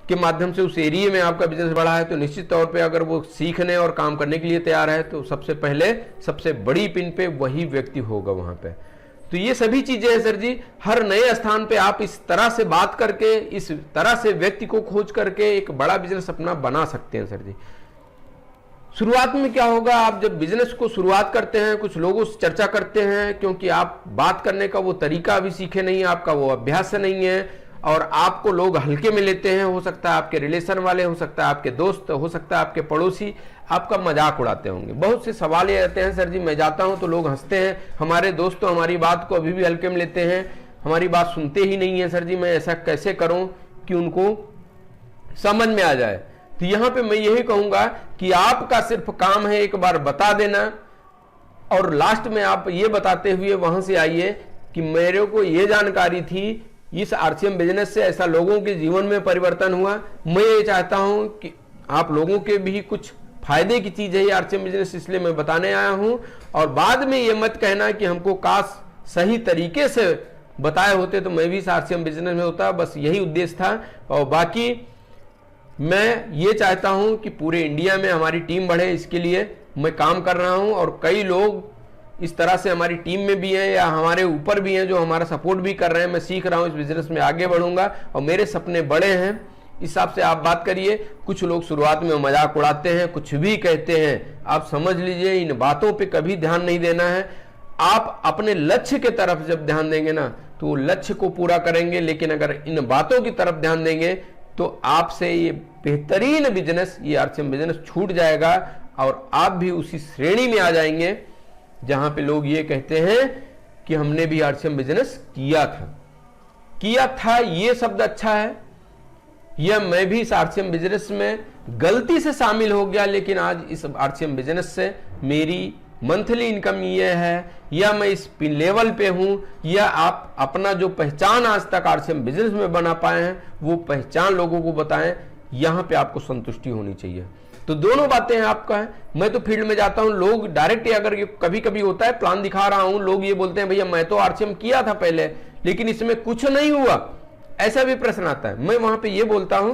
के माध्यम से उस एरिया में आपका बिजनेस बढ़ा है, तो निश्चित तौर पे अगर वो सीखने और काम करने के लिए तैयार है, तो सबसे पहले सबसे बड़ी पिन पे वही व्यक्ति होगा वहां पे। तो ये सभी चीजें हैं सर जी, हर नए स्थान पे आप इस तरह से बात करके, इस तरह से व्यक्ति को खोज करके एक बड़ा बिजनेस अपना बना सकते हैं सर जी। शुरुआत में क्या होगा, आप जब बिजनेस को शुरुआत करते हैं, कुछ लोगों से चर्चा करते हैं, क्योंकि आप बात करने का वो तरीका अभी सीखे नहीं है, आपका वो अभ्यास नहीं है, और आपको लोग हल्के में लेते हैं। हो सकता है आपके रिलेशन वाले, हो सकता है आपके दोस्त, हो सकता है आपके पड़ोसी आपका मजाक उड़ाते होंगे। बहुत से सवाल ये रहते हैं, सर जी मैं जाता हूं तो लोग हंसते हैं, हमारे दोस्त तो हमारी बात को अभी भी हल्के में लेते हैं, हमारी बात सुनते ही नहीं है, सर जी मैं ऐसा कैसे करूं कि उनको समझ में आ जाए। तो यहां पे मैं यही कहूंगा कि आपका सिर्फ काम है एक बार बता देना, और लास्ट में आप ये बताते हुए वहां से आइए कि मेरे को ये जानकारी थी, इस आरसीएम बिजनेस से ऐसा लोगों के जीवन में परिवर्तन हुआ। मैं ये चाहता हूं कि आप लोगों के भी कुछ फायदे की चीज है ये आरसीएम बिजनेस, इसलिए मैं बताने आया हूं। और बाद में ये मत कहना कि हमको काश सही तरीके से बताए होते तो मैं भी इस आरसीएम बिजनेस में होता। बस यही उद्देश्य था। और बाकी मैं ये चाहता हूं कि पूरे इंडिया में हमारी टीम बढ़े, इसके लिए मैं काम कर रहा हूं। और कई लोग इस तरह से हमारी टीम में भी हैं या हमारे ऊपर भी हैं जो हमारा सपोर्ट भी कर रहे हैं। मैं सीख रहा हूं, इस बिजनेस में आगे बढ़ूंगा और मेरे सपने बड़े हैं। इस हिसाब से आप बात करिए। कुछ लोग शुरुआत में मजाक उड़ाते हैं, कुछ भी कहते हैं, आप समझ लीजिए इन बातों पे कभी ध्यान नहीं देना है। आप अपने लक्ष्य के तरफ जब ध्यान देंगे ना तो लक्ष्य को पूरा करेंगे, लेकिन अगर इन बातों की तरफ ध्यान देंगे तो आपसे ये बेहतरीन बिजनेस, ये आरसीएम बिजनेस छूट जाएगा और आप भी उसी श्रेणी में आ जाएंगे जहां पे लोग ये कहते हैं कि हमने भी आरसीएम बिजनेस किया था। ये शब्द अच्छा है, या मैं भी इस आरसीएम बिजनेस में गलती से शामिल हो गया, लेकिन आज इस आरसीएम बिजनेस से मेरी मंथली इनकम ये है, या मैं इस लेवल पे हूं, या आप अपना जो पहचान आज तक आरसीएम बिजनेस में बना पाए हैं वो पहचान लोगों को बताएं। यहां पे आपको संतुष्टि होनी चाहिए। तो दोनों बातें हैं आपका है। मैं तो फील्ड में जाता हूं, लोग डायरेक्ट, अगर कभी कभी होता है प्लान दिखा रहा हूं, लोग ये बोलते हैं भैया मैं तो आरसीएम किया था पहले लेकिन इसमें कुछ नहीं हुआ, ऐसा भी प्रश्न आता है। मैं वहां पे ये बोलता हूं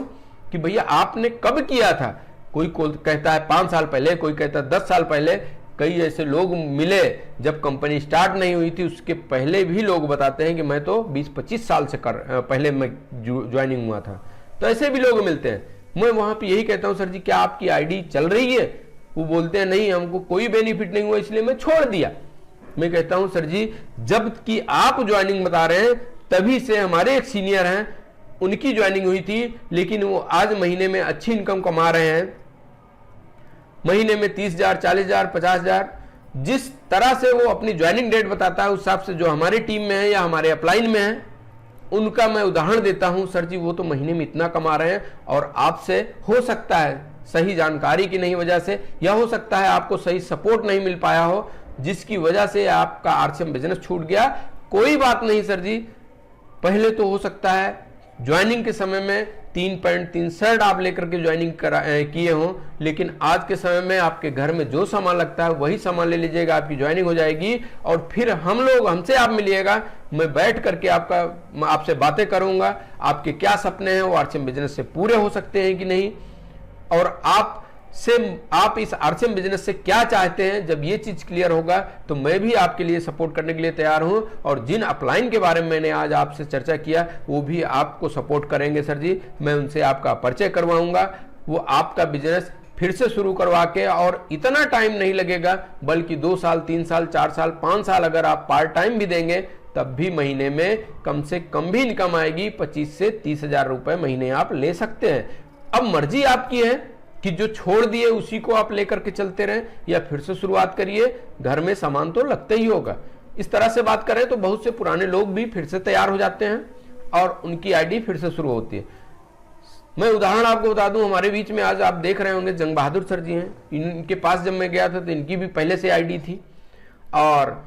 कि भैया आपने कब किया था। कोई कहता है 5 साल पहले, कोई कहता है 10 साल पहले। कई ऐसे लोग मिले जब कंपनी स्टार्ट नहीं हुई थी, उसके पहले भी लोग बताते हैं कि मैं तो 20-25 साल से पहले मैं ज्वाइनिंग हुआ था। तो ऐसे भी लोग मिलते हैं। मैं वहां पे यही कहता हूं सर जी क्या आपकी आईडी चल रही है। वो बोलते हैं नहीं हमको कोई बेनिफिट नहीं हुआ इसलिए मैं छोड़ दिया। मैं कहता हूं सर जी जब कि आप ज्वाइनिंग बता रहे हैं तभी से हमारे एक सीनियर हैं उनकी ज्वाइनिंग हुई थी, लेकिन वो आज महीने में अच्छी इनकम कमा रहे हैं, महीने में 30,000, 40,000, 50,000। जिस तरह से वो अपनी ज्वाइनिंग डेट बताता है उस हिसाब से जो हमारी टीम में है या हमारे अपलाइन में है उनका मैं उदाहरण देता हूं। सर जी वो तो महीने में इतना कमा रहे हैं, और आपसे हो सकता है सही जानकारी की नहीं वजह से, या हो सकता है आपको सही सपोर्ट नहीं मिल पाया हो जिसकी वजह से आपका आरसीएम बिजनेस छूट गया। कोई बात नहीं सर जी, पहले तो हो सकता है ज्वाइनिंग के समय में 3 पैंट 3 शर्ट आप लेकर के ज्वाइनिंग किए हों, लेकिन आज के समय में आपके घर में जो सामान लगता है वही सामान ले लीजिएगा, आपकी ज्वाइनिंग हो जाएगी। और फिर हमसे आप मिलिएगा, मैं बैठ करके आपसे बातें करूंगा, आपके क्या सपने हैं वो आरसीएम बिजनेस से पूरे हो सकते हैं कि नहीं, और आप इस आरसीएम बिजनेस से क्या चाहते हैं। जब ये चीज क्लियर होगा तो मैं भी आपके लिए सपोर्ट करने के लिए तैयार हूं, और जिन अपलाइन के बारे में मैंने आज आपसे चर्चा किया वो भी आपको सपोर्ट करेंगे सर जी। मैं उनसे आपका परिचय करवाऊंगा, वो आपका बिजनेस फिर से शुरू करवा के, और इतना टाइम नहीं लगेगा बल्कि 2 साल 3 साल 4 साल 5 साल अगर आप पार्ट टाइम भी देंगे तब भी महीने में कम से कम भी इनकम आएगी। 25 से 30,000 रुपए महीने आप ले सकते हैं। अब मर्जी आपकी है कि जो छोड़ दिए उसी को आप लेकर के चलते रहें या फिर से शुरुआत करिए। घर में सामान तो लगता ही होगा। इस तरह से बात करें तो बहुत से पुराने लोग भी फिर से तैयार हो जाते हैं और उनकी आईडी फिर से शुरू होती है। मैं उदाहरण आपको बता दूं, हमारे बीच में आज आप देख रहे होंगे जंग बहादुर सर जी हैं। इनके पास जब मैं गया था तो इनकी भी पहले से आईडी थी, और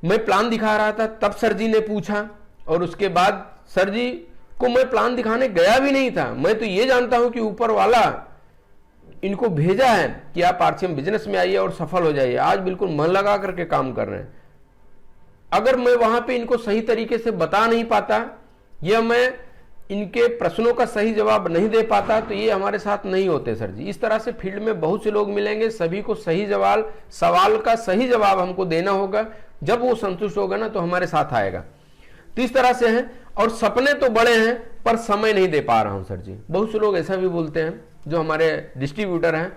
मैं प्लान दिखा रहा था तब सर जी ने पूछा, और उसके बाद सर जी को मैं प्लान दिखाने गया भी नहीं था। मैं तो ये जानता हूं कि ऊपर वाला इनको भेजा है कि आप आरसीएम बिजनेस में आइए और सफल हो जाइए। आज बिल्कुल मन लगा करके काम कर रहे हैं। अगर मैं वहां पे इनको सही तरीके से बता नहीं पाता या मैं इनके प्रश्नों का सही जवाब नहीं दे पाता तो ये हमारे साथ नहीं होते सर जी। इस तरह से फील्ड में बहुत से लोग मिलेंगे, सभी को सही सवाल का सही जवाब हमको देना होगा। जब वो संतुष्ट होगा ना तो हमारे साथ आएगा। तो इस तरह से है। और सपने तो बड़े हैं पर समय नहीं दे पा रहा हूं सर जी। बहुत से लोग ऐसा भी बोलते हैं जो हमारे डिस्ट्रीब्यूटर हैं।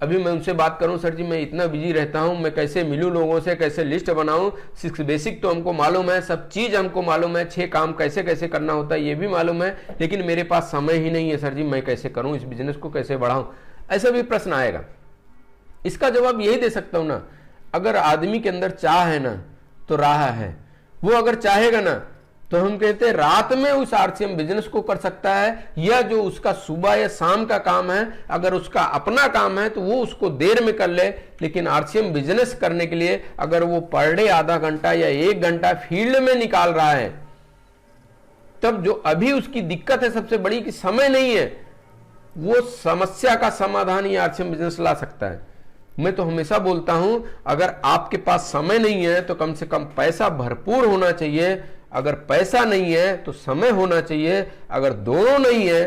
अभी मैं उनसे बात करूं, सर जी मैं इतना बिजी रहता हूं, मैं कैसे मिलूं लोगों से, कैसे लिस्ट बनाऊं, 6 बेसिक तो हमको मालूम है, सब चीज हमको मालूम है, 6 काम कैसे कैसे करना होता है ये भी मालूम है, लेकिन मेरे पास समय ही नहीं है सर जी, मैं कैसे करूं, इस बिजनेस को कैसे बढ़ाऊं। ऐसा भी प्रश्न आएगा। इसका जवाब यही दे सकता हूं ना, अगर आदमी के अंदर चाह है ना तो राह है। वो अगर चाहेगा ना तो हम कहते हैं रात में उस आरसीएम बिजनेस को कर सकता है, या जो उसका सुबह या शाम का काम है अगर उसका अपना काम है तो वो उसको देर में कर ले। लेकिन आरसीएम बिजनेस करने के लिए अगर वो पर डे आधा घंटा या 1 घंटा फील्ड में निकाल रहा है, तब जो अभी उसकी दिक्कत है सबसे बड़ी कि समय नहीं है, वो समस्या का समाधान ही आरसीएम बिजनेस ला सकता है। मैं तो हमेशा बोलता हूं अगर आपके पास समय नहीं है तो कम से कम पैसा भरपूर होना चाहिए। अगर पैसा नहीं है तो समय होना चाहिए। अगर दोनों नहीं है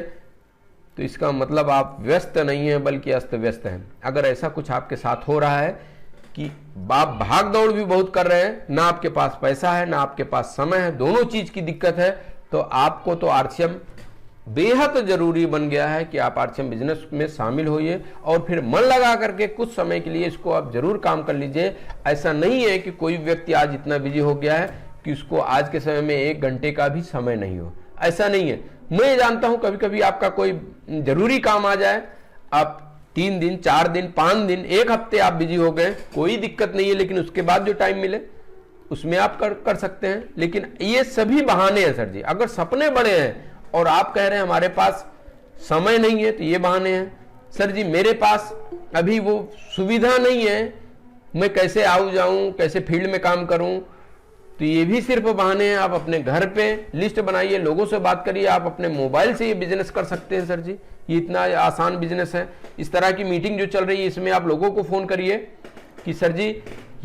तो इसका मतलब आप व्यस्त नहीं है बल्कि अस्त व्यस्त हैं। अगर ऐसा कुछ आपके साथ हो रहा है कि आप भाग दौड़ भी बहुत कर रहे हैं, ना आपके पास पैसा है ना आपके पास समय है, दोनों चीज की दिक्कत है, तो आपको तो आरसीएम बेहद जरूरी बन गया है कि आप आरसीएम बिजनेस में शामिल होइए और फिर मन लगा करके कुछ समय के लिए इसको आप जरूर काम कर लीजिए। ऐसा नहीं है कि कोई व्यक्ति आज इतना बिजी हो गया है कि उसको आज के समय में 1 घंटे का भी समय नहीं हो, ऐसा नहीं है। मैं जानता हूं कभी कभी आपका कोई जरूरी काम आ जाए, आप 3 दिन 4 दिन 5 दिन 1 हफ्ते आप बिजी हो गए, कोई दिक्कत नहीं है, लेकिन उसके बाद जो टाइम मिले उसमें आप कर सकते हैं। लेकिन ये सभी बहाने हैं सर जी। अगर सपने बड़े हैं और आप कह रहे हैं हमारे पास समय नहीं है तो ये बहाने हैं। सर जी मेरे पास अभी वो सुविधा नहीं है, मैं कैसे आऊं जाऊं, कैसे फील्ड में काम करूं, तो ये भी सिर्फ बहाने हैं। आप अपने घर पे लिस्ट बनाइए, लोगों से बात करिए, आप अपने मोबाइल से ये बिजनेस कर सकते हैं सर जी। ये इतना आसान बिजनेस है। इस तरह की मीटिंग जो चल रही है इसमें आप लोगों को फोन करिए कि सर जी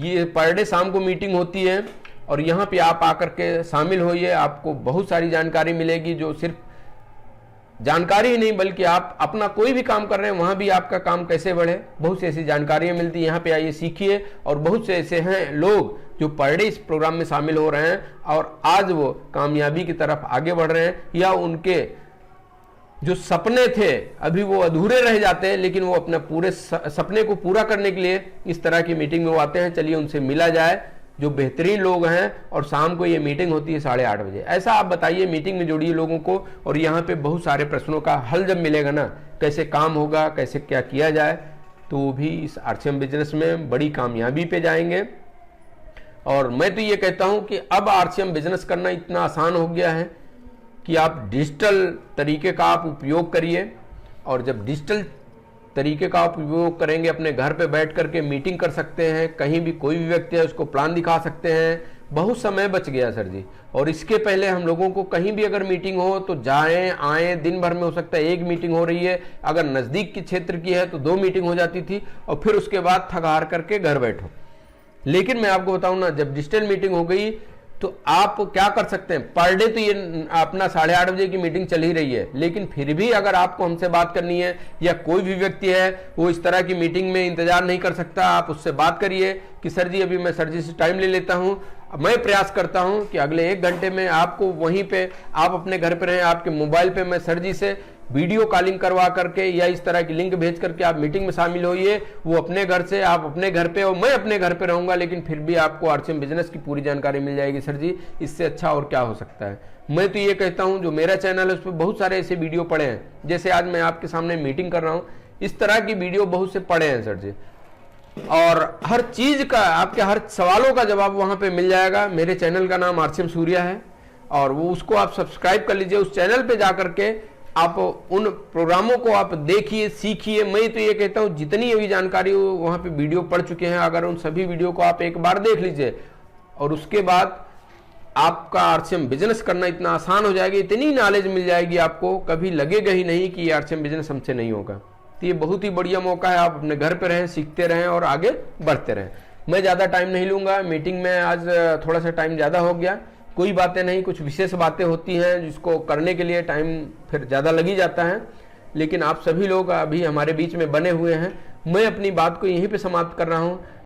ये पर डे शाम को मीटिंग होती है और यहाँ पे आप आकर के शामिल होइए, आपको बहुत सारी जानकारी मिलेगी, जो सिर्फ जानकारी ही नहीं बल्कि आप अपना कोई भी काम कर रहे हैं वहां भी आपका काम कैसे बढ़े, बहुत सी ऐसी जानकारियां मिलती है। यहाँ पे आइए सीखिए। और बहुत से ऐसे हैं लोग जो पर डे इस प्रोग्राम में शामिल हो रहे हैं और आज वो कामयाबी की तरफ आगे बढ़ रहे हैं, या उनके जो सपने थे अभी वो अधूरे रह जाते हैं, लेकिन वो अपने पूरे सपने को पूरा करने के लिए इस तरह की मीटिंग में वो आते हैं। चलिए उनसे मिला जाए जो बेहतरीन लोग हैं। और शाम को ये मीटिंग होती है 8:30 बजे। ऐसा आप बताइए, मीटिंग में जोड़िए लोगों को और यहाँ पे बहुत सारे प्रश्नों का हल जब मिलेगा ना, कैसे काम होगा, कैसे क्या किया जाए, तो वो भी इस आरसीएम बिजनेस में बड़ी कामयाबी पे जाएंगे। और मैं तो ये कहता हूँ कि अब आरसीएम बिजनेस करना इतना आसान हो गया है कि आप डिजिटल तरीके का आप उपयोग करिए। और जब डिजिटल तरीके का आप उपयोग करेंगे, अपने घर पे बैठ करके मीटिंग कर सकते हैं, कहीं भी कोई भी व्यक्ति है उसको प्लान दिखा सकते हैं, बहुत समय बच गया सर जी। और इसके पहले हम लोगों को कहीं भी अगर मीटिंग हो तो जाएं आए, दिन भर में हो सकता है 1 मीटिंग हो रही है, अगर नज़दीक के क्षेत्र की है तो 2 मीटिंग हो जाती थी और फिर उसके बाद थक हार करके घर बैठो। लेकिन मैं आपको बताऊं ना, जब डिजिटल मीटिंग हो गई तो आप क्या कर सकते हैं, पर डे तो ये अपना 8:30 बजे की मीटिंग चल ही रही है, लेकिन फिर भी अगर आपको हमसे बात करनी है या कोई भी व्यक्ति है वो इस तरह की मीटिंग में इंतजार नहीं कर सकता, आप उससे बात करिए कि सर जी अभी मैं सर जी से टाइम ले लेता हूं। मैं प्रयास करता हूं कि अगले 1 घंटे में आपको वहीं पे आप अपने घर पे रहें, आपके मोबाइल पे मैं सर जी से वीडियो कॉलिंग करवा करके या इस तरह की लिंक भेज करके आप मीटिंग में शामिल होइए। वो अपने घर से, आप अपने घर पे और मैं अपने घर पे रहूंगा, लेकिन फिर भी आपको आरसीएम बिजनेस की पूरी जानकारी मिल जाएगी सर जी। इससे अच्छा और क्या हो सकता है। मैं तो ये कहता हूं जो मेरा चैनल है उस पर बहुत सारे ऐसे वीडियो पड़े हैं, जैसे आज मैं आपके सामने मीटिंग कर रहा हूं, इस तरह की वीडियो बहुत से पड़े हैं सर जी। और हर चीज का, आपके हर सवालों का जवाब वहां पे मिल जाएगा। मेरे चैनल का नाम आरसीएम सूर्या है और वो उसको आप सब्सक्राइब कर लीजिए। उस चैनल पे जाकर के आप उन प्रोग्रामों को आप देखिए, सीखिए। मैं तो ये कहता हूं जितनी अभी जानकारी वहां पे वीडियो पड़ चुके हैं, अगर उन सभी वीडियो को आप एक बार देख लीजिए और उसके बाद आपका आरसीएम बिजनेस करना इतना आसान हो जाएगा, इतनी नॉलेज मिल जाएगी आपको, कभी लगेगा ही नहीं कि ये आरसीएम बिजनेस हमसे नहीं होगा। तो ये बहुत ही बढ़िया मौका है, आप अपने घर पे रहें, सीखते रहें और आगे बढ़ते रहें। मैं ज़्यादा टाइम नहीं लूँगा, मीटिंग में आज थोड़ा सा टाइम ज़्यादा हो गया, कोई बातें नहीं, कुछ विशेष बातें होती हैं जिसको करने के लिए टाइम फिर ज़्यादा लग ही जाता है। लेकिन आप सभी लोग अभी हमारे बीच में बने हुए हैं। मैं अपनी बात को यहीं पे समाप्त कर रहा हूँ।